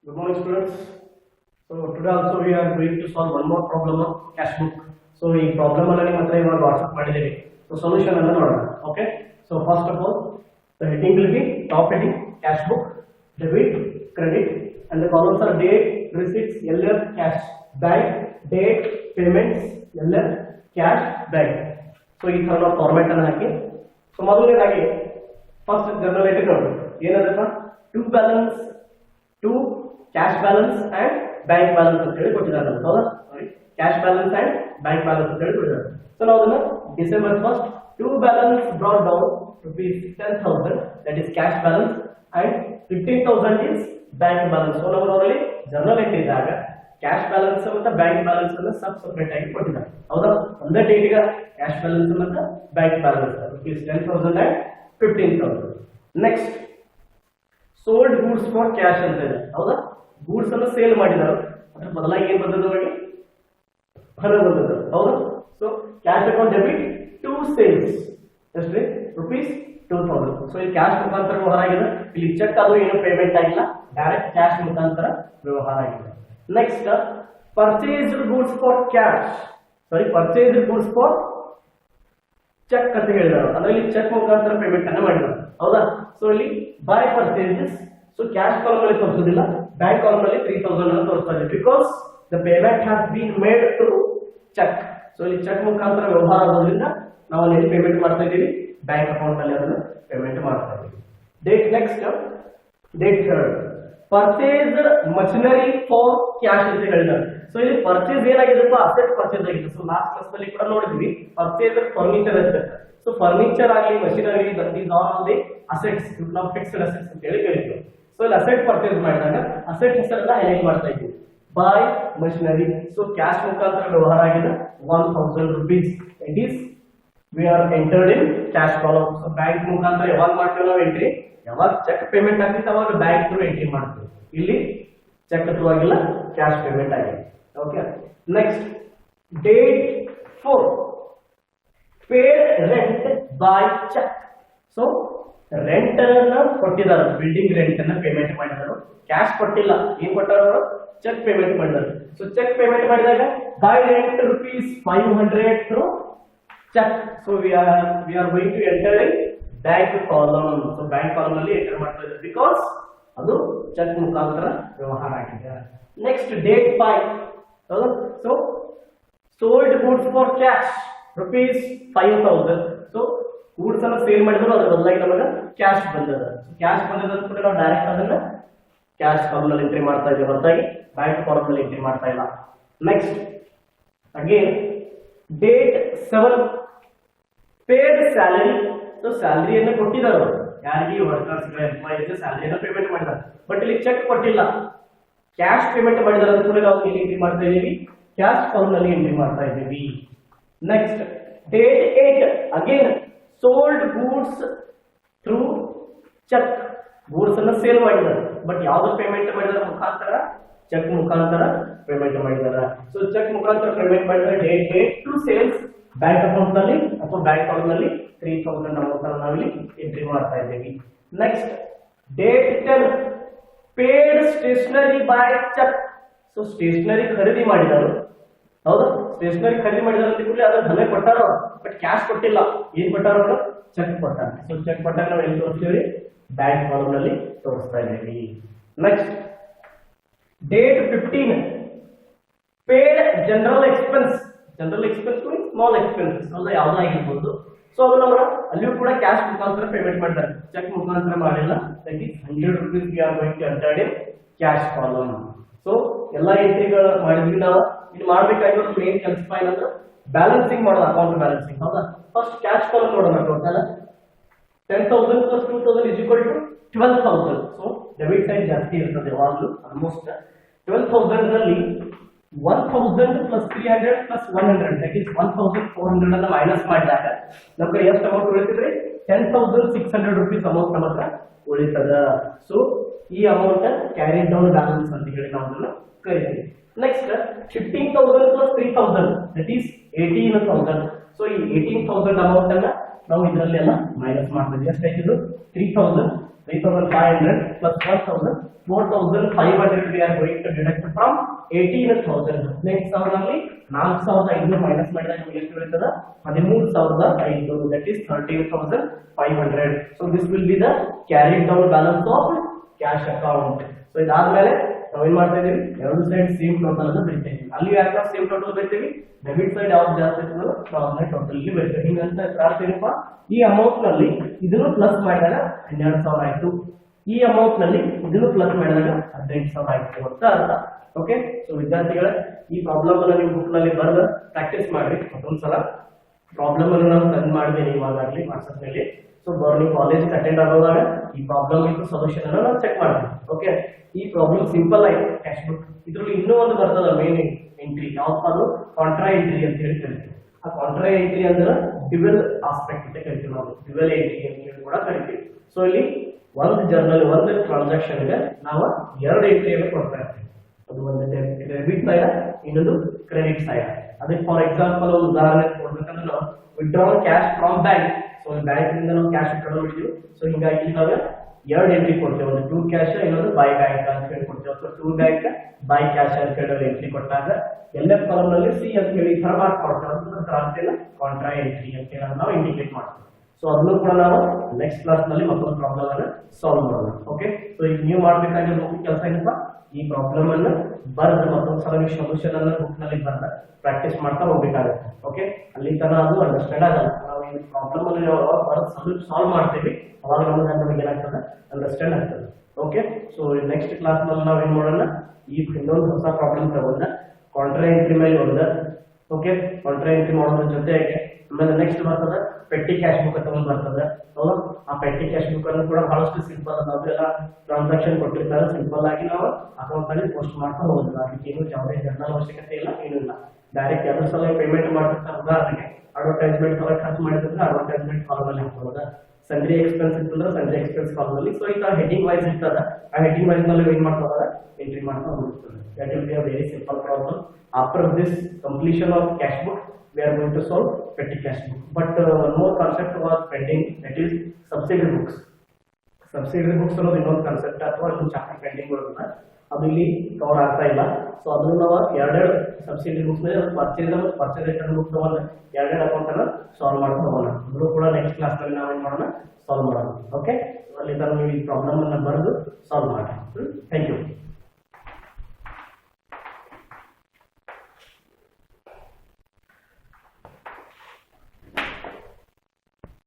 Good morning, students. So today also we are going to solve one more problem of cash book. So ಈ problem ಅನ್ನ ನಿಮ್ಮ ಹತ್ರ ಇವಾಗ WhatsApp ಮಾಡಿದ್ದೀವಿ. So solution ಅನ್ನು ನೋಡೋಣ. Okay. So first of all the heading will be top heading cash book, debit, credit, and the columns are date, receipts, LF, cash, bank, date, payments, LF, cash, bank. So ಈ ತರ ನಾವು format ಅನ್ನು ಹಾಕಿ so ಮೊದಲನೇದಾಗಿ first general entry ನೋಡಿ ಏನದಪ್ಪ to balance to cash balance and bank balance ಅಂತ ಹೇಳಿ ಕೊಟ್ಟಿದ್ದಾರೆ ಹೌದಾ sorry cash balance and bank balance ಅಂತ ಹೇಳಿ ಕೊಟ್ಟಿದ್ದಾರೆ ಸೊ ನಾವು ಅದನ್ನ December first to balance brought down rupees 10,000 that is cash balance and 15,000 is bank balance. So ನಾವು ನೋಡಲಿ ಜನರಲ್ ಎಂಟ್ರಿ ಇದ್ದಾಗ ಕ್ಯಾಶ್ ಬ್ಯಾಲೆನ್ಸ್ ಮತ್ತು ಬ್ಯಾಂಕ್ ಬ್ಯಾಲೆನ್ಸ್ ಅನ್ನು ಸೆಪರೇಟ್ ಆಗಿ ಕೊಟ್ಟಿದ್ದಾರೆ ಹೌದಾ ಒಂದೇ ಡೇಟ್ ಗೆ ಕ್ಯಾಶ್ ಬ್ಯಾಲೆನ್ಸ್ ಮತ್ತು bank balance rupees 10,000 and 15,000. Next sold goods for cash ಅಂತ ಇದೆ ಹೌದಾ ಗೂಡ್ಸ್ ಅನ್ನು ಸೇಲ್ ಮಾಡಿದ್ದಾರೆ ಅದರ ಬದಲಾಗಿ ಏನು ಬಂದದ್ದು ನೋಡಿ ಹಣ ಬಂದದ್ದು ಹೌದಾ so cash account debit to sales ಎಷ್ಟ್ರಿ rupees 2,000. ಸೊ ಇಲ್ಲಿ ಕ್ಯಾಶ್ ಮುಖಾಂತರ ವ್ಯವಹಾರ ಆಗಿದೆ ಇಲ್ಲಿ ಚೆಕ್ ಅದು ಏನು ಪೇಮೆಂಟ್ ಆಗಿಲ್ಲ ಡೈರೆಕ್ಟ್ ಕ್ಯಾಶ್ ಮುಖಾಂತರ ವ್ಯವಹಾರ ಆಗಿದೆ next purchased goods for cash sorry purchased goods for cheque ಅಂತ ಹೇಳಿದ್ರು ಅಂದ್ರೆ ಇಲ್ಲಿ ಚೆಕ್ ಮುಖಾಂತರ ಪೇಮೆಂಟ್ ಅನ್ನು ಮಾಡಿದ್ರು ಹೌದಾ ಸೊ ಇಲ್ಲಿ by purchases so cash column ಅಲ್ಲಿ ತೋರಿಸೋದಿಲ್ಲ ಬ್ಯಾಂಕ್ ಕಾಲಮ್ ಅಲ್ಲಿ 3,000 ಅನ್ನು ತೋರಿಸ್ತಾ ಇದೆ because the payment has been made through cheque so ಇಲ್ಲಿ ಚೆಕ್ ಮುಖಾಂತರ ವ್ಯವಹಾರ ಆಗೋದ್ರಿಂದ ನಾವು ಅಲ್ಲಿ ಪೇಮೆಂಟ್ ಮಾಡ್ತಾ ಇದ್ದೀವಿ ಬ್ಯಾಂಕ್ ಅಕೌಂಟ್ ಅಲ್ಲಿ ಅದನ್ನು ಪೇಮೆಂಟ್ ಮಾಡ್ತಾ ಇದ್ದೀವಿ date next date third purchase machinery for cash ಅಂತ ಹೇಳಿದ್ದಾರೆ ಸೊ ಇಲ್ಲಿ ಪರ್ಚೇಸ್ ಏನಾಗಿದೆಪ್ಪ ಅಸೆಟ್ ಪರ್ಚೇಸ್ ಆಗಿದೆ ಸೊ ಲಾಸ್ಟ್ ಕ್ಲಾಸ್ ನಲ್ಲಿ ಕೂಡ ನೋಡಿದ್ವಿ ಪರ್ಚೇಸ್ ಫರ್ನಿಚರ್ ಅಂತ ಸೊ ಫರ್ನಿಚರ್ ಆಗಲಿ machinery these are all the assets ನಾವು ಫಿಕ್ಸ್ಡ್ ಅಸೆಟ್ಸ್ ಅಂತ ಹೇಳಿ ಕರೀತೀವಿ ಸೊ ಇಲ್ಲಿ ಅಸೆಟ್ ಪರ್ಚೇಸ್ ಮಾಡಿದಾಗ ಅಸೆಟ್ ಹೆಸರನ್ನ ಹೈಲೈಟ್ ಮಾಡ್ತಾ ಇದ್ದೀವಿ ಬೈ ಮಷಿನರಿ ಸೊ ಕ್ಯಾಶ್ ಮುಖಾಂತರ ವ್ಯವಹಾರ ಆಗಿದೆ 1,000 rupees it is we are entered in cash column so bank ಮುಖಾಂತರ ಯಾವಾಗ ಮಾಡ್ತೀವಿ ನಾವು ಎಂಟ್ರಿ ಯಾವಾಗ ಚೆಕ್ ಪೇಮೆಂಟ್ ಆಗ್ತಿತ್ತು ಅವಾಗ ಬ್ಯಾಂಕ್ ಥ್ರೂ ಎಂಟ್ರಿ ಮಾಡ್ತೀವಿ ಇಲ್ಲಿ ಚೆಕ್ ಥ್ರೂ ಆಗಿಲ್ಲ ಕ್ಯಾಶ್ ಪೇಮೆಂಟ್ ಆಗಿದೆ okay next date 4 paid rent by cheque so rent ಅನ್ನ ಕೊಟ್ಟಿದ್ದಾರೆ ಬಿಲ್ಡಿಂಗ್ ರೆಂಟ್ ಅನ್ನ ಪೇಮೆಂಟ್ ಮಾಡಿದರು ಕ್ಯಾಶ್ ಕೊಟ್ಟಿಲ್ಲ ಏನ್ ಕೊಟ್ಟರು ಚೆಕ್ ಪೇಮೆಂಟ್ ಮಾಡಿದ್ದಾರೆ ಸೊ ಚೆಕ್ ಪೇಮೆಂಟ್ ಮಾಡಿದಾಗ by rent ₹500 through check so we are going to enter in bank column so bank column ಅಲ್ಲಿ ಎಂಟರ್ ಮಾಡ್ತಾ ಇದ್ದೀವಿ because ಅದು ಚೆಕ್ ಮುಖಾಂತರ ವ್ಯವಹಾರ ಆಗಿದೆ next date 5 so sold goods for cash rupees 5,000 so goods ಅನ್ನು sale ಮಾಡಿದ್ರು ಅದರ ಬದಲಾಗಿ ನಮಗೆ ಕ್ಯಾಶ್ ಬಂದಿದೆ ಕ್ಯಾಶ್ ಬಂದಿದೆ ಅಂತ ನಾವು ಡೈರೆಕ್ಟ್ ಅದನ್ನ ಕ್ಯಾಶ್ ಕಾಲಮ್ ಅಲ್ಲಿ ಎಂಟ್ರಿ ಮಾಡ್ತಾ ಇದ್ದೀವಿ ಹೊರತಾಗಿ ಬ್ಯಾಂಕ್ ಕಾಲಮ್ ಅಲ್ಲಿ ಎಂಟ್ರಿ ಮಾಡ್ತಾ ಇಲ್ಲ next again date 7 paid salary so salary ಅನ್ನು ಕೊಟ್ಟಿದ್ದಾರೆ ಯಾರಿಗೆ ವರ್ಕರ್ಸ್ ಗೆ ಎಂಪ್ಲಾಯೀಸ್ ಗೆ salary ಅನ್ನು ಪೇಮೆಂಟ್ ಮಾಡಿದ್ದಾರೆ ಬಟ್ ಇಲ್ಲಿ ಚೆಕ್ ಕೊಟ್ಟಿಲ್ಲ ಕ್ಯಾಶ್ ಪೇಮೆಂಟ್ ಮಾಡಿದ್ದಾರೆ ಅಂತ ಕೂಡ ನಾವು ಇಲ್ಲಿ ಎಂಟ್ರಿ ಮಾಡ್ತಾ ಇದ್ದೀವಿ ಕ್ಯಾಶ್ ಕಾಲಮ್ ನಲ್ಲಿ ಎಂಟ್ರಿ ಮಾಡ್ತಾ ಇದ್ದೀವಿ next date 8 again sold goods through cheque goods ಅನ್ನು ಸೇಲ್ ಮಾಡಿದ್ದಾರೆ ಬಟ್ ಯಾವುದು ಪೇಮೆಂಟ್ ಮಾಡಿದ್ದಾರೆ ಮುಖಾಂತರ ಚೆಕ್ ಮುಖಾಂತರ ಪೇಮೆಂಟ್ ಮಾಡಿದ್ದಾರೆ ಸೊ ಚೆಕ್ ಮುಖಾಂತರ ಪೇಮೆಂಟ್ ಮಾಡಿದರೆ date to sales bank account ನಲ್ಲಿ ಅಥವಾ ಬ್ಯಾಂಕ್ ಅಕೌಂಟ್ ನಲ್ಲಿ 3,000 ಅಮೌಂಟ್ ಅನ್ನು ನಾವಿಲ್ಲಿ ಎಂಟ್ರಿ ಮಾಡ್ತಾ ಇದ್ದೀವಿ next date 10 paid stationery by cheque so stationery ಖರೀದಿ ಮಾಡಿದರು ಹೌದಾ ಸ್ಟೇಷನರಿ ಖರೀದಿ ಮಾಡಿದಾರೆ ಅಂತ ಕೂಡಲೇ ಅದನ್ನ ಧನ ಕೊಟ್ಟಾರೋ ಬಟ್ ಕ್ಯಾಶ್ ಕೊಟ್ಟಿಲ್ಲ ಏನ್ ಕೊಟ್ಟಾರೋ ಚೆಕ್ ಕೊಟ್ಟಾರೆ ಸೊ ಚೆಕ್ ಕೊಟ್ಟಾಗ ನಾವು ಎಲ್ಲಿ ತೋರಿಸ್ತೀವಿ ಬ್ಯಾಂಕ್ ಕಾಲಮ್ ನಲ್ಲಿ ತೋರಿಸ್ತಾ ಇದ್ದೀವಿ next date 15 paid general expense means small expenses ಅಲ್ಲ ಯಾವುದಾಗಿರ್ಬೋದು ಸೊ ಅದು ನಾವು ಅಲ್ಲಿಯೂ ಕೂಡ ಕ್ಯಾಶ್ ಮುಖಾಂತರ ಪೇಮೆಂಟ್ ಮಾಡ್ತಾರೆ ಚೆಕ್ ಮುಖಾಂತರ ಮಾಡಿಲ್ಲ that is ₹100 we are going to enter in cash column so ಎಲ್ಲ ಎಂಟ್ರಿಗಳು ಮಾಡಿದ್ವಿ ನಾವು ಇಲ್ಲಿ ಮಾಡಬೇಕಾಗಿರೋ ಮೇನ್ ಕೆಲಸ ಏನಂದ್ರೆ ಬ್ಯಾಲೆನ್ಸಿಂಗ್ ಮಾಡೋದು ಅಕೌಂಟ್ ಬ್ಯಾಲೆನ್ಸಿಂಗ್ ಹೌದಾ ಫಸ್ಟ್ ಕ್ಯಾಶ್ ಕಾಲಮ್ ನೋಡೋಣ total 10,000 plus 2,000 is equal to 12,000 so debit side ಜಾಸ್ತಿ ಇರ್ತದೆ ಯಾವಾಗಲೂ ಆಲ್ಮೋಸ್ಟ್ 12,000 ನಲ್ಲಿ 1,000 plus 300 plus 100 that is 1,400 ಅನ್ನು ಮೈನಸ್ ಮಾಡಿದಾಗ ನಮಗೆ ಎಷ್ಟು ಅಮೌಂಟ್ ಉಳಿತಿದ್ರೆ 10,600 rupees ಅಮೌಂಟ್ ನಮ್ಮ ಹತ್ರ ಉಳಿತದ ಸೊ ಈ ಅಮೌಂಟ್ ಕ್ಯಾರಿ ಡೌನ್ ಬ್ಯಾಲೆನ್ಸ್ ಅಂತ ಹೇಳಿ ನಾವು ಅದನ್ನ ಕರಿತೀವಿ next 15,000 plus 3,000 that is 18,000 so ಈ 18,000 ಅಮೌಂಟ್ ಅನ್ನ ನಾವು ಇದರಲ್ಲಿ ಎಲ್ಲ ಮೈನಸ್ ಮಾಡ್ತೀವಿ ಎಷ್ಟಾಯ್ತು 3,500 plus 1,000 4,500 we are going to deduct from 18,000. 18,000 ಅಲ್ಲಿ 4,500 ಮೈನಸ್ ಮಾಡಿದಾಗ ನಮಗೆ ಎಷ್ಟು ಬರುತ್ತದೆ 13,500, that is 13,500. so this will be the carried down balance of cash account. so ಇದಾದ್ಮೇಲೆ ನಾವು ಏನ್ ಮಾಡ್ತಾ ಇದೀವಿ, ಎರಡು ಸೈಡ್ ಸೇಮ್ ಟೋಟಲ್ ಅನ್ನು ಬರೀತೀವಿ. ಅಲ್ಲಿ ಯಾಕೆ ಸೇಮ್ ಟೋಟಲ್ ಬರೀತೀವಿ, ಡೆಬಿಟ್ ಸೈಡ್ ಯಾವ್ದು ಜಾಸ್ತಿ ಇರ್ತದೋ ನಾವು ಟೋಟಲ್ ಇಲ್ಲಿ ಬರೀತೀವಿ. ಹಿಂಗಂತ ಅರ್ಥ ಏನಪ್ಪ, ಈ ಅಮೌಂಟ್ ನಲ್ಲಿ ಇದನ್ನು ಪ್ಲಸ್ ಮಾಡಿದಾಗ 12,000 ಆಯ್ತು, ಈ ಅಮೌಂಟ್ ನಲ್ಲಿ ಇದನ್ನು ಪ್ಲಸ್ ಮಾಡಿದಾಗ 18,000 ಆಯ್ತು ಅಂತ ಅರ್ಥ. ಓಕೆ, ಸೊ ವಿದ್ಯಾರ್ಥಿಗಳೇ ಈ ಪ್ರಾಬ್ಲಮ್ ಅನ್ನು ನೀವು ಬುಕ್ ನಲ್ಲಿ ಬರೆದು ಪ್ರಾಕ್ಟೀಸ್ ಮಾಡ್ರಿ. ಮತ್ತೊಂದ್ಸಲ ಪ್ರಾಬ್ಲಮ್ ಅನ್ನು ನಾನು ಸೆಂಡ್ ಮಾಡಿದ್ದೇನೆ ಇವಾಗಲಿ ವಾಟ್ಸ್ಆಪ್ ನಲ್ಲಿ. ಸೊ ನೀವು ಕಾಲೇಜ್ ಅಟೆಂಡ್ ಆಗುವಾಗ ಈ ಪ್ರಾಬ್ಲಮ್ ಇತ್ತು ಸೊಲ್ಯೂಷನ್ ಅನ್ನು ನಾನು ಚೆಕ್ ಮಾಡ್ತೀನಿ. ಓಕೆ, ಈ ಪ್ರಾಬ್ಲಮ್ ಸಿಂಪಲ್ ಆಯ್ತು ಕ್ಯಾಶ್ ಬುಕ್. ಇದ್ರಲ್ಲಿ ಇನ್ನೂ ಒಂದು ಬರ್ತದ ಮೇನ್ ಎಂಟ್ರಿ, ಯಾವಪ್ಪ ಅದು ಕಾಂಟ್ರಾ ಎಂಟ್ರಿ ಅಂತ ಹೇಳಿ ಕರಿತೀವಿ. ಆ ಕಾಂಟ್ರಾ ಎಂಟ್ರಿ ಅಂದ್ರೆ ಡ್ಯುವೆಲ್ ಆಸ್ಪೆಕ್ಟ್ ಅಂತ ಕರಿತೀವಿ ನಾವು, ಡ್ಯುವೆಲ್ ಎಂಟ್ರಿ ಅಂತ ಹೇಳಿ ಕೂಡ ಕರಿತೀವಿ. ಸೊ ಇಲ್ಲಿ ಒಂದು ಜರ್ನಲ್ ಒಂದು ಟ್ರಾನ್ಸಾಕ್ಷನ್ ಗೆ ನಾವು ಎರಡು ಎಂಟ್ರಿಯನ್ನು ಕೊಡ್ತಾ ಇರ್ತೀವಿ. ಅದು ಒಂದು ಡೆಬಿಟ್ ಸೈಡ್, ಇನ್ನೊಂದು ಕ್ರೆಡಿಟ್ ಸೈಡ್. ಅದಕ್ಕೆ ಫಾರ್ ಎಕ್ಸಾಂಪಲ್ ಒಂದು ಉದಾಹರಣೆ ಕೊಡ್ಬೇಕಂದ್ರೆ ನಾವು withdrawal cash from bank. So bank ಇಂದ ನಾವು ಕ್ಯಾಶ್ ವಿಡ್ರಾ ಮಾಡಿದ್ವಿ. ಸೊ ಹಿಂಗಾಗಿ ನಾವು ಎರಡು ಎಂಟ್ರಿ ಕೊಡ್ತೇವೆ, ಒಂದು ಟು ಕ್ಯಾಶ್, ಇನ್ನೊಂದು ಬೈ ಬ್ಯಾಂಕ್ ಅಂತ ಹೇಳಿ ಕೊಡ್ತೇವೆ. So to bank by cash ಅಂತ ಹೇಳಿ ಎಂಟ್ರಿ ಕೊಟ್ಟಾಗ LF ಕಾಲಮ್ ನಲ್ಲಿ ಸಿ ಅಂತ ಹೇಳಿ ಈ ತರ ಮಾರ್ಕ್ ಮಾಡ್ತೇವೆ. ಕ್ರಾಂತಿನ ಕಾಂಟ್ರಾ ಎಂಟ್ರಿ ಅಂತ ಹೇಳಿ ನಾವು ಇಂಡಿಕೇಟ್ ಮಾಡ್ತೀವಿ. ಸೊ ಅದನ್ನು ಕೂಡ ನಾವು ನೆಕ್ಸ್ಟ್ ಕ್ಲಾಸ್ ನಲ್ಲಿ ಮತ್ತೊಂದು ಪ್ರಾಬ್ಲಮ್ ಅನ್ನು ಸಾಲ್ವ್ ಮಾಡೋಣ. ಓಕೆ, ಸೊ ಈಗ ನೀವು ಮಾಡ್ಬೇಕಾಗಿರೋ ಕೆಲಸ ಏನಪ್ಪ, ಈ ಪ್ರಾಬ್ಲಮ್ ಅನ್ನು ಬರೆದು ಮತ್ತೊಂದ್ಸಲ ನೀವು ಸೊಲ್ಯೂಷನ್ ಅನ್ನು ಬುಕ್ ನಲ್ಲಿ ಬರೆದ ಪ್ರಾಕ್ಟೀಸ್ ಮಾಡ್ತಾ ಹೋಗ್ಬೇಕಾಗುತ್ತೆ. ಓಕೆ, ಅಲ್ಲಿ ತನ ಅದು ಅಂಡರ್ಸ್ಟ್ಯಾಂಡ್ ಆಗಲ್ಲ. ನಾವು ಈ ಪ್ರಾಬ್ಲಮ್ ಅನ್ನು ನಾವು ಬರೆದು ಸಾಲ್ವ್ ಮಾಡ್ತೀವಿ, ಅವಾಗ ನಮಗೆ ಏನಾಗ್ತದೆ ಅಂಡರ್ಸ್ಟ್ಯಾಂಡ್ ಆಗ್ತದೆ. ಓಕೆ, ಸೊ ನೆಕ್ಸ್ಟ್ ಕ್ಲಾಸ್ ನಲ್ಲಿ ನಾವು ಏನ್ ಮಾಡೋಣ, ಈ ಇನ್ನೊಂದು ಹೊಸ ಪ್ರಾಬ್ಲಮ್ ತಗೊಂಡ ಕಾಂಟ್ರಾ ಎಂಟ್ರಿ ಮೇಲೆ ಒಂದು. ಓಕೆ, ಕಾಂಟ್ರಾ ಎಂಟ್ರಿ ಮಾಡೋದ್ರ ಜೊತೆಗೆ ಆಮೇಲೆ ನೆಕ್ಸ್ಟ್ ಬರ್ತದೆ ಪೆಟ್ಟಿ ಕ್ಯಾಶ್ ಬುಕ್ ಅಂತ ಒಂದು ಬರ್ತದೆ. ಹೌದಾ, ಆ ಪೆಟ್ಟಿ ಕ್ಯಾಶ್ ಬುಕ್ ಅನ್ನು ಕೂಡ ಬಹಳಷ್ಟು ಸಿಂಪಲ್ ಅದೆಲ್ಲ ಟ್ರಾನ್ಸಾಕ್ಷನ್ ಕೊಟ್ಟಿರ್ತಾರೆ, ಸಿಂಪಲ್ ಆಗಿ ನಾವು ಅಕೌಂಟ್ ಅಲ್ಲಿ ಪೋಸ್ಟ್ ಮಾಡ್ತಾ ಹೋಗೋದು. ಅದಕ್ಕೆ ಏನು ಯಾವುದೇ ಜರ್ನಲ್ ಅವಶ್ಯಕತೆ ಇಲ್ಲ, ಏನೂ ಇಲ್ಲ. ಡೈರೆಕ್ಟ್ ಯಾವ್ದು ಸಲ ಪೇಮೆಂಟ್ ಮಾಡ್ತಿರ್ತಾರೆ. ಉದಾಹರಣೆಗೆ ಅಡ್ವರ್ಟೈಸ್ಮೆಂಟ್ ಸಲ ಖರ್ಚು ಮಾಡಿದ್ರೆ ಅಡ್ವರ್ಟೈಸ್ಮೆಂಟ್ ಕಾಲಮ್ ಅಲ್ಲಿ ಹಾಕೋದ, ಸನ್ರಿ ಎಕ್ಸ್ಪೆನ್ಸ್ ಇರ್ತಂದ್ರೆ ಸನ್ರಿ ಎಕ್ಸ್ಪೆನ್ಸ್ ಕಾಲಮ್ ಅಲ್ಲಿ. ಸೊ ಈ ತರ ಹೆಡ್ಡಿಂಗ್ ವೈಸ್ ಇರ್ತದ, ಆ ಹೆಡ್ಡಿಂಗ್ ವೈಸ್ ನಲ್ಲಿ ಏನ್ ಮಾಡ್ತಾರೆ ಎಂಟ್ರಿ ಮಾಡ್ತಾ ಹೋಗ್ತಾರೆ. That will be a very simple problem. After this completion of cash book, we are going to solve petty cash book. But one more concept was pending, that is subsidiary books. Subsidiary books ಅನ್ನೋದು ಇನ್ನೊಂದು concept ಅಥವಾ ಇನ್ನೊಂದು chapter pending ಬರುತ್ತೆ, ಅದು ಇಲ್ಲಿ cover ಆಗ್ತಾ ಇಲ್ಲ. So ಅದನ್ನು ನಾವು ಎರಡೆರಡು subsidy books purchase return book ತಗೊಂಡು ಎರಡೆರಡು ಅಕೌಂಟ್ ಅನ್ನ ಸಾಲ್ವ್ ಮಾಡ್ತಾ ಹೋಗೋಣ. ಅದನ್ನು ಕೂಡ ನೆಕ್ಸ್ಟ್ ಕ್ಲಾಸ್ ನಲ್ಲಿ ನಾವು ಏನ್ ಮಾಡೋಣ, ಸಾಲ್ವ್ ಮಾಡೋಣ. ಓಕೆ, ಅಲ್ಲಿ ನೀವು ಈ ಪ್ರಾಬ್ಲಮ್ ಅನ್ನ ಬರೆದು ಸಾಲ್ವ್ ಮಾಡಿ. Thank you.